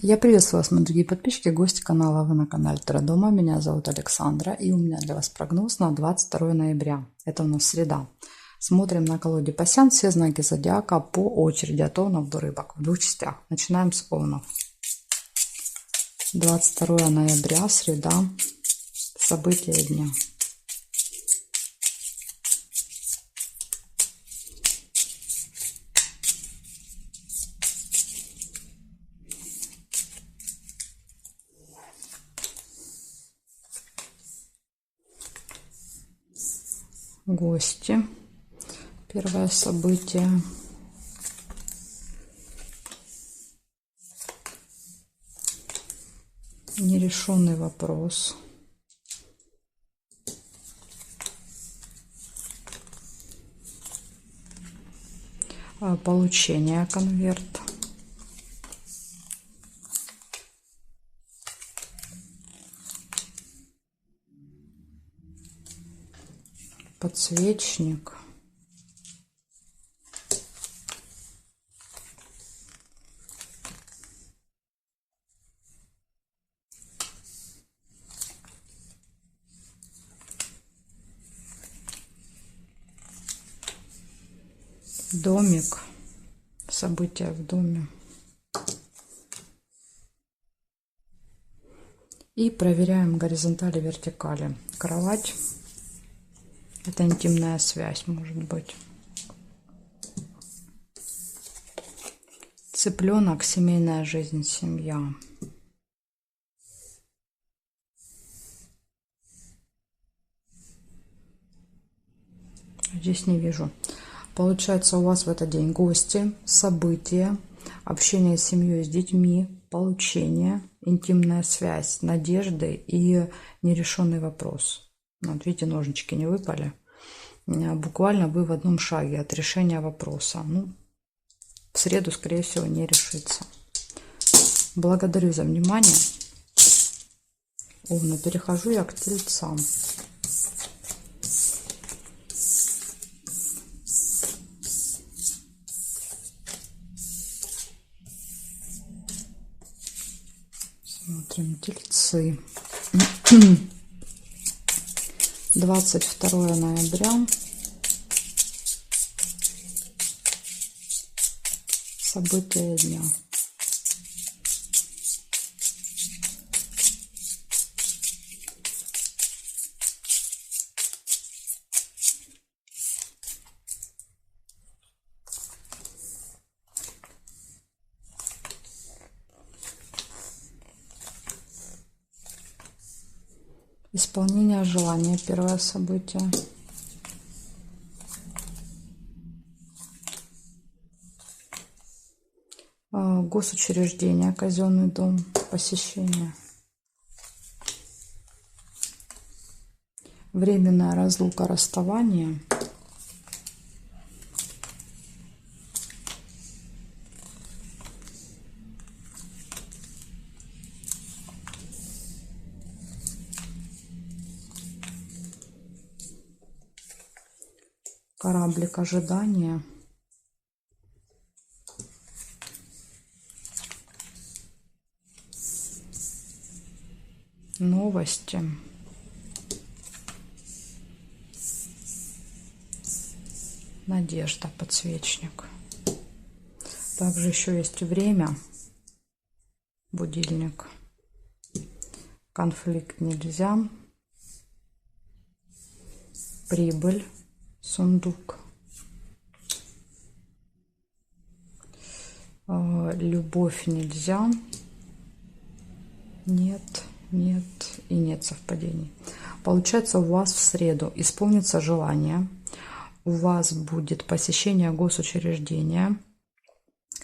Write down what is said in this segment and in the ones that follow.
Я приветствую вас, мои дорогие подписчики, гости канала. Вы на канале Таро Дома. Меня зовут Александра, и у меня для вас прогноз на 22 ноября. Это у нас среда. Смотрим на колоде пасьян все знаки зодиака по очереди от овнов до рыбок в двух частях. Начинаем с овнов. 22 ноября, среда, события дня. Гости. Первое событие. Нерешенный вопрос. Получение конверт. Подсвечник. Домик. События в доме. И проверяем горизонтали, вертикали. Кровать. Это интимная связь, может быть. Цыпленок, семейная жизнь, семья. Здесь не вижу. Получается, у вас в этот день гости, события, общение с семьей, с детьми, получение, интимная связь, надежды и нерешенный вопрос. Вот видите, ножнички не выпали. Буквально вы в одном шаге от решения вопроса. Ну, в среду, скорее всего, не решится. Благодарю за внимание. Овны, перехожу я к тельцам. Смотрим тельцы. 22 ноября. События дня. Исполнение желания. Первое событие. Госучреждение, казенный дом, посещение. Временная разлука, расставание. Кораблик, ожидания. Новости. Надежда, подсвечник. Также еще есть время. Будильник. Конфликт нельзя. Прибыль. Сундук. Любовь нельзя. Нет, нет и нет совпадений. Получается, у вас в среду исполнится желание. У вас будет посещение госучреждения.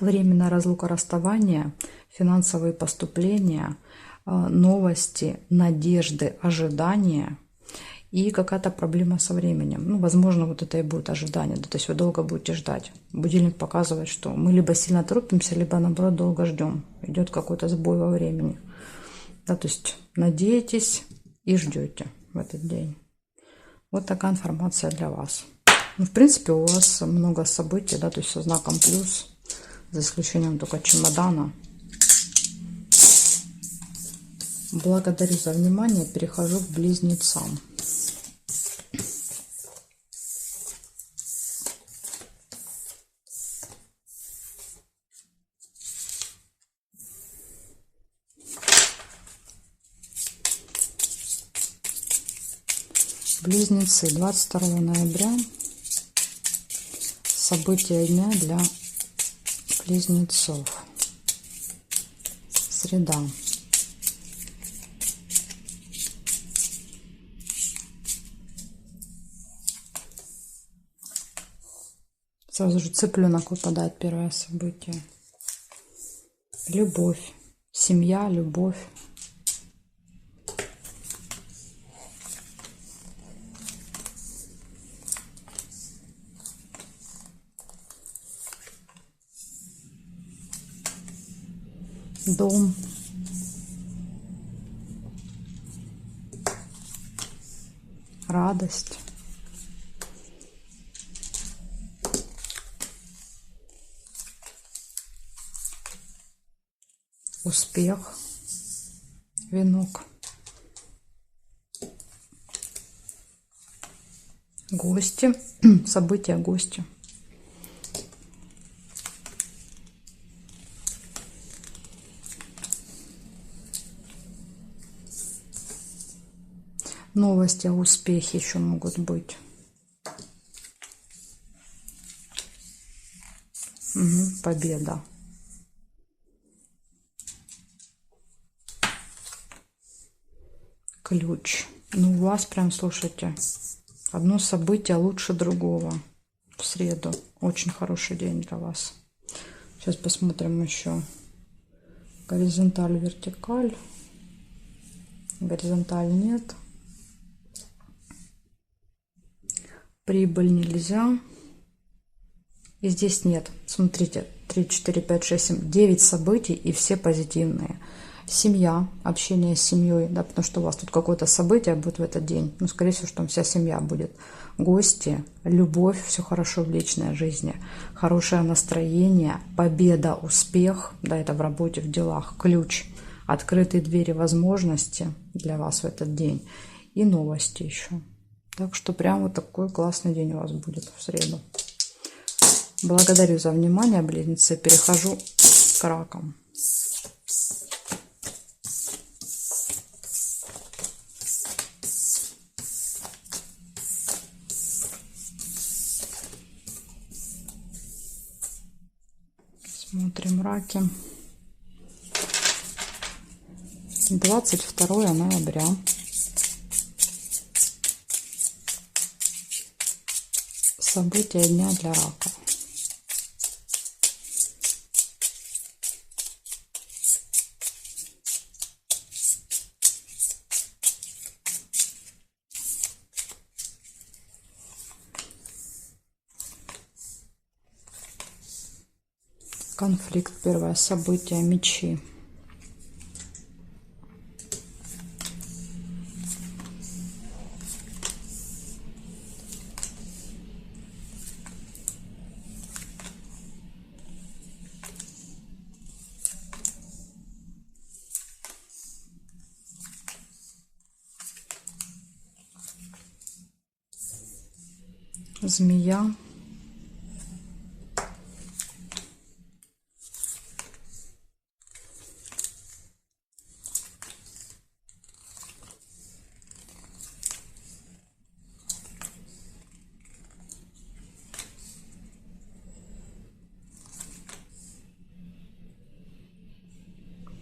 Временная разлука, расставание. Финансовые поступления. Новости, надежды, ожидания. И какая-то проблема со временем. Ну, возможно, вот это и будет ожидание. Да, то есть вы долго будете ждать. Будильник показывает, что мы либо сильно торопимся, либо, наоборот, долго ждем. Идет какой-то сбой во времени. Да, то есть надеетесь и ждете в этот день. Вот такая информация для вас. Ну, в принципе, у вас много событий, да, то есть со знаком плюс, за исключением только чемодана. Благодарю за внимание. Перехожу к близнецам. Близнецы, 22 ноября. События дня для близнецов. Среда. Сразу же цыпленок выпадает, первое событие. Любовь. Семья, любовь. Дом. Радость. Успех. Венок. Гости. События, гости. Новости о успехе еще могут быть. Победа. Ключ. Ну, у вас прям, слушайте, одно событие лучше другого в среду. Очень хороший день для вас. Сейчас посмотрим еще. Горизонталь, вертикаль. Горизонталь нет. Прибыль нельзя. И здесь нет. Смотрите, 3, 4, 5, 6, 7, 9 событий, и все позитивные. Семья, общение с семьей, да, потому что у вас тут какое-то событие будет в этот день. Ну, скорее всего, что там вся семья будет. Гости, любовь, все хорошо в личной жизни, хорошее настроение, победа, успех, да, это в работе, в делах, ключ, открытые двери возможности для вас в этот день и новости еще. Так что прям вот такой классный день у вас будет в среду. Благодарю за внимание, близнецы. Перехожу к ракам. Смотрим раки. 22 ноября. События дня для рака. Конфликт, первое событие, мечи. Змея.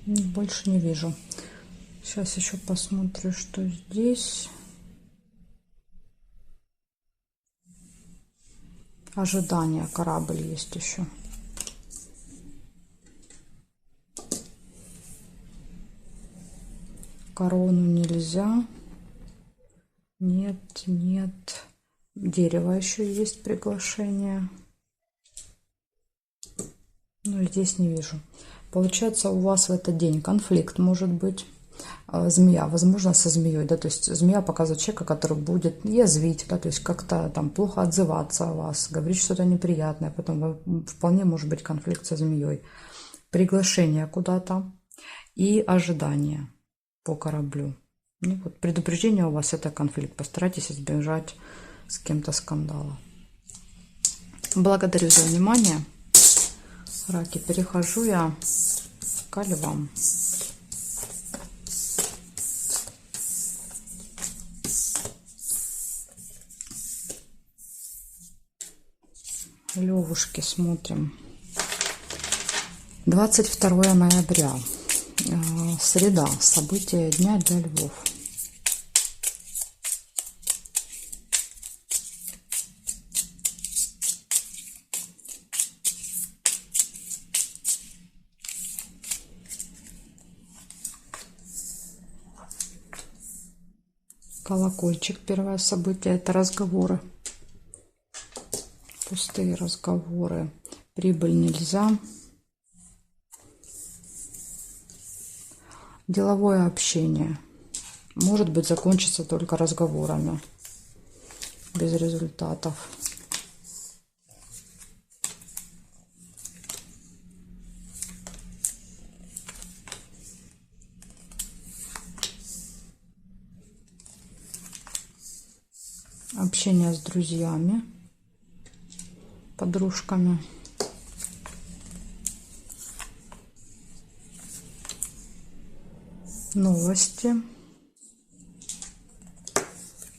Больше не вижу. Сейчас еще посмотрю, что здесь. Ожидание, корабль есть еще. Корону нельзя. Нет, нет. Дерево еще есть, приглашение. Но здесь не вижу. Получается, у вас в этот день конфликт может быть. Змея, возможно, со змеей, да, то есть змея показывает человека, который будет язвить, да, то есть как-то там плохо отзываться о вас, говорить что-то неприятное, потом вполне может быть конфликт со змеей. Приглашение куда-то и ожидание. по кораблю. Ну, вот предупреждение у вас — это конфликт. Постарайтесь избежать с кем-то скандала. Благодарю за внимание. Раки, перехожу я к львам. Левушки, смотрим. 22 ноября. Среда. События дня для львов. Колокольчик. Первое событие — это разговоры. Пустые разговоры. Прибыль нельзя. Деловое общение может быть закончится только разговорами, без результатов. Общение с друзьями, подружками. Новости.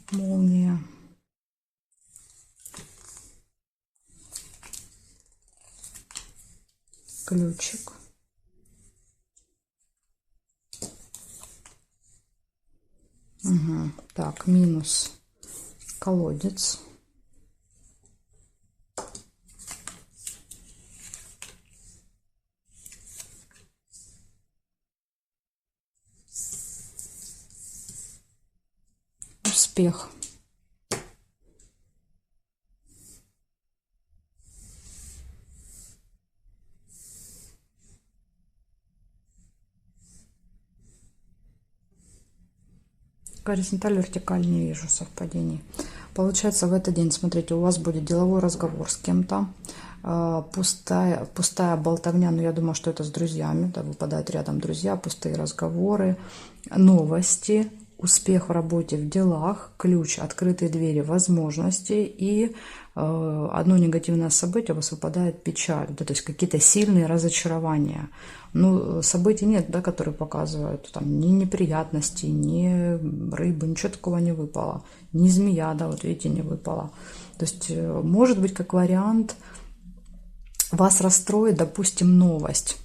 Молния. Ключик. Угу. Так, минус. Колодец. Успех. Горизонталь, вертикаль не вижу совпадений. Получается, в этот день, смотрите, у вас будет деловой разговор с кем-то, пустая болтовня, но я думаю, что это с друзьями, да, выпадают рядом друзья, пустые разговоры, новости, успех в работе, в делах, ключ, открытые двери, возможности, и одно негативное событие, у вас выпадает печаль, да, то есть какие-то сильные разочарования. Ну, событий нет, да, которые показывают там ни неприятностей, ни рыбы, ничего такого не выпало, ни змея, да, вот видите, не выпало. То есть, может быть, как вариант, вас расстроит, допустим, новость.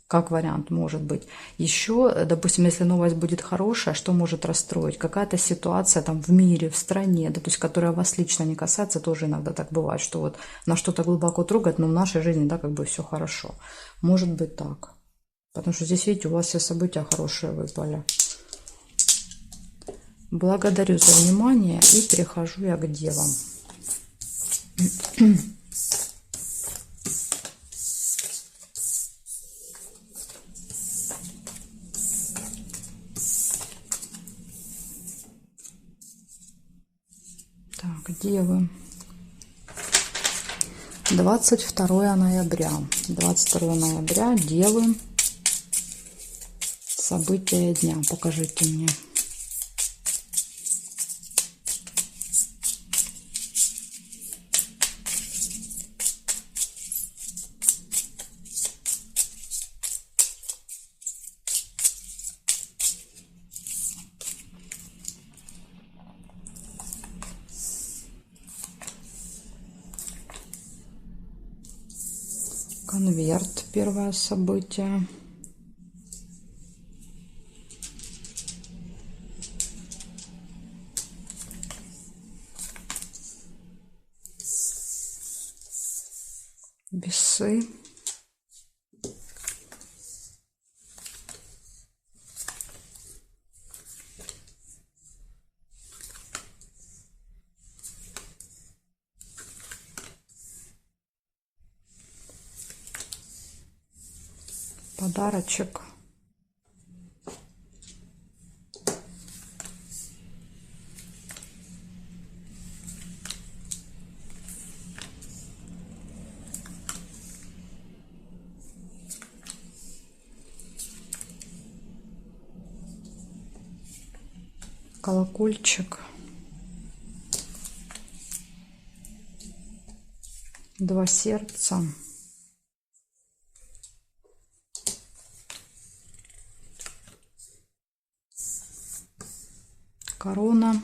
Как вариант может быть. Еще, допустим, если новость будет хорошая, что может расстроить? Какая-то ситуация там в мире, в стране, да, то есть которая вас лично не касается, тоже иногда так бывает, что вот на что-то глубоко трогает, но в нашей жизни, да, как бы все хорошо. Может быть так. Потому что здесь, видите, у вас все события хорошие выпали. Благодарю за внимание и перехожу я к девам. Так, девы. 22 ноября. 22 ноября. Девы. События дня. Покажите мне. Конверт. Первое событие. Весы. Подарочек. колокольчик, 2 сердца, корона,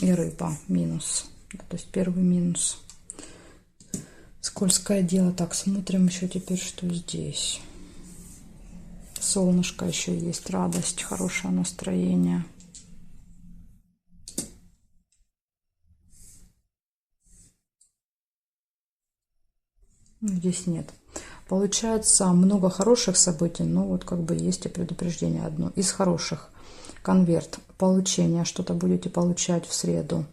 и рыба, минус. То есть первый минус. Скользкое дело. Так, смотрим еще теперь, что здесь. Солнышко еще есть, радость, хорошее настроение. Здесь нет. Получается много хороших событий, но вот как бы есть и предупреждение одно. Из хороших. Конверт. Получение. Что-то будете получать в среду.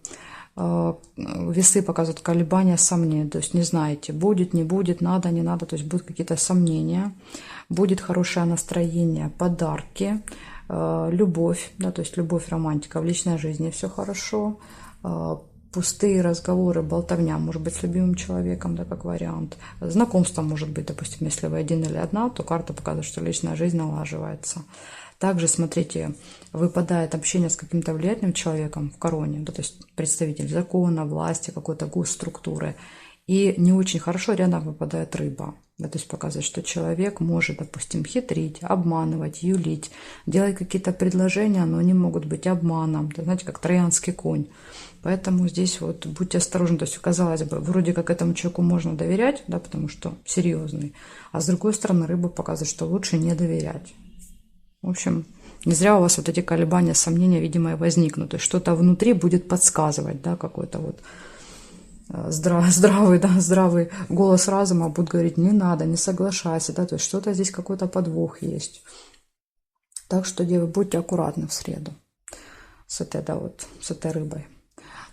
Весы показывают колебания, сомнения. То есть не знаете, будет, не будет, надо, не надо. То есть будут какие-то сомнения. Будет хорошее настроение, подарки, любовь. Да, то есть любовь, романтика в личной жизни. Все хорошо. Пустые разговоры, болтовня, может быть, с любимым человеком, да, как вариант. Знакомство может быть, допустим, если вы один или одна, то карта показывает, что личная жизнь налаживается. Также, смотрите, выпадает общение с каким-то влиятельным человеком в короне, да, то есть представитель закона, власти, какой-то госструктуры. И не очень хорошо рядом выпадает рыба. Да, то есть показывает, что человек может, допустим, хитрить, обманывать, юлить, делать какие-то предложения, но они могут быть обманом. Это, знаете, как троянский конь. Поэтому здесь вот будьте осторожны. То есть, казалось бы, вроде как этому человеку можно доверять, да, потому что серьезный. А с другой стороны, рыба показывает, что лучше не доверять. В общем, не зря у вас вот эти колебания, сомнения, видимо, и возникнут. То есть что-то внутри будет подсказывать, да, какой-то вот здравый голос разума будет говорить: не надо, не соглашайся, да, то есть что-то здесь, какой-то подвох есть. Так что, девы, будьте аккуратны в среду с этой, да, вот, с этой рыбой.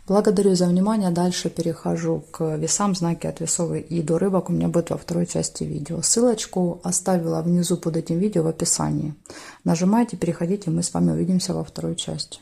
Благодарю за внимание. Дальше перехожу к весам, знаки от весов и до рыбок у меня будет во второй части видео. Ссылочку оставила внизу под этим видео в описании. Нажимайте, переходите, мы с вами увидимся во второй части.